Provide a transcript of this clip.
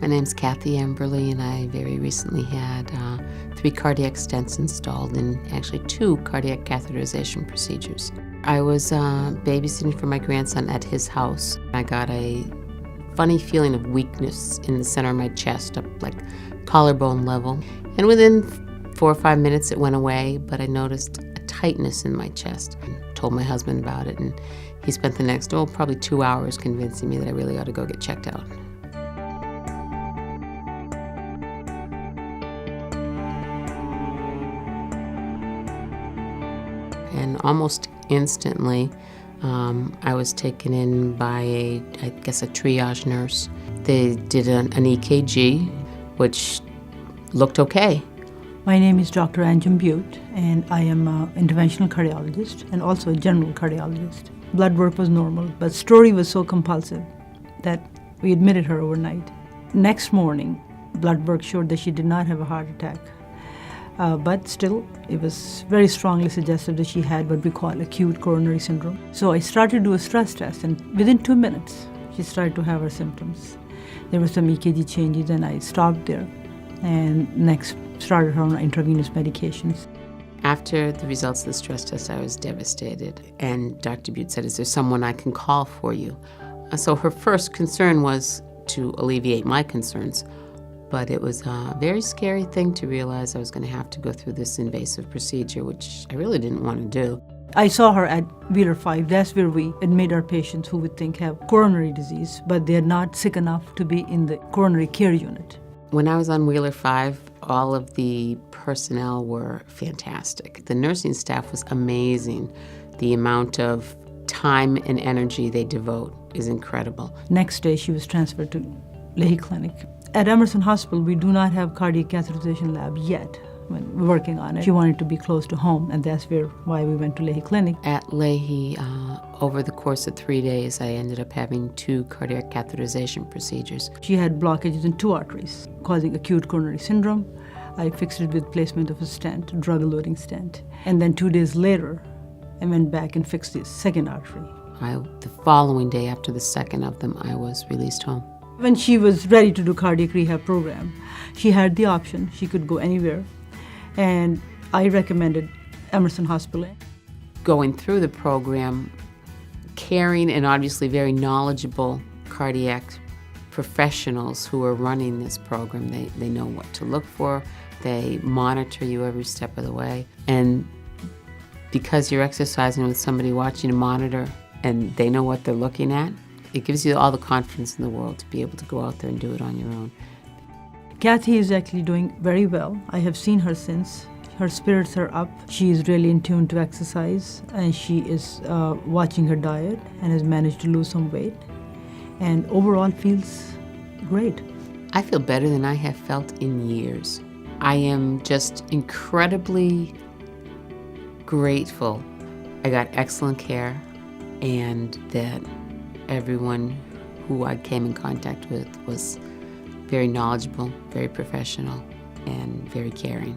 My name's Kathy Amberly, and I very recently had 3 cardiac stents installed and actually 2 cardiac catheterization procedures. I was babysitting for my grandson at his house. I got a funny feeling of weakness in the center of my chest, up like collarbone level. And within 4 or 5 minutes it went away, but I noticed a tightness in my chest. I told my husband about it, and he spent the next, probably 2 hours convincing me that I really ought to go get checked out. And almost instantly, I was taken in by a triage nurse. They did an EKG, which looked okay. My name is Dr. Anjum Butte, and I am an interventional cardiologist and also a general cardiologist. Blood work was normal, but story was so compulsive that we admitted her overnight. Next morning, blood work showed that she did not have a heart attack. But still, it was very strongly suggested that she had what we call acute coronary syndrome. So I started to do a stress test, and within 2 minutes, she started to have her symptoms. There were some EKG changes, and I stopped there, and next started her on intravenous medications. After the results of the stress test, I was devastated, and Dr. Butte said, "Is there someone I can call for you?" So her first concern was to alleviate my concerns. But it was a very scary thing to realize I was going to have to go through this invasive procedure, which I really didn't want to do. I saw her at Wheeler 5. That's where we admit our patients who we think have coronary disease, but they're not sick enough to be in the coronary care unit. When I was on Wheeler 5, all of the personnel were fantastic. The nursing staff was amazing. The amount of time and energy they devote is incredible. Next day, she was transferred to Leahy Clinic. At Emerson Hospital, we do not have cardiac catheterization lab yet. We're working on it. She wanted to be close to home, and that's why we went to Leahy Clinic. At Leahy, over the course of 3 days, I ended up having 2 cardiac catheterization procedures. She had blockages in 2 arteries, causing acute coronary syndrome. I fixed it with placement of a stent, a drug-eluting stent. And then 2 days later, I went back and fixed the second artery. The following day after the second of them, I was released home. When she was ready to do cardiac rehab program, she had the option. She could go anywhere. And I recommended Emerson Hospital. Going through the program, caring and obviously very knowledgeable cardiac professionals who are running this program, they know what to look for. They monitor you every step of the way. And because you're exercising with somebody watching a monitor and they know what they're looking at, it gives you all the confidence in the world to be able to go out there and do it on your own. Kathy is actually doing very well. I have seen her since. Her spirits are up. She is really in tune to exercise, and she is watching her diet and has managed to lose some weight, and overall feels great. I feel better than I have felt in years. I am just incredibly grateful I got excellent care, and that everyone who I came in contact with was very knowledgeable, very professional, and very caring.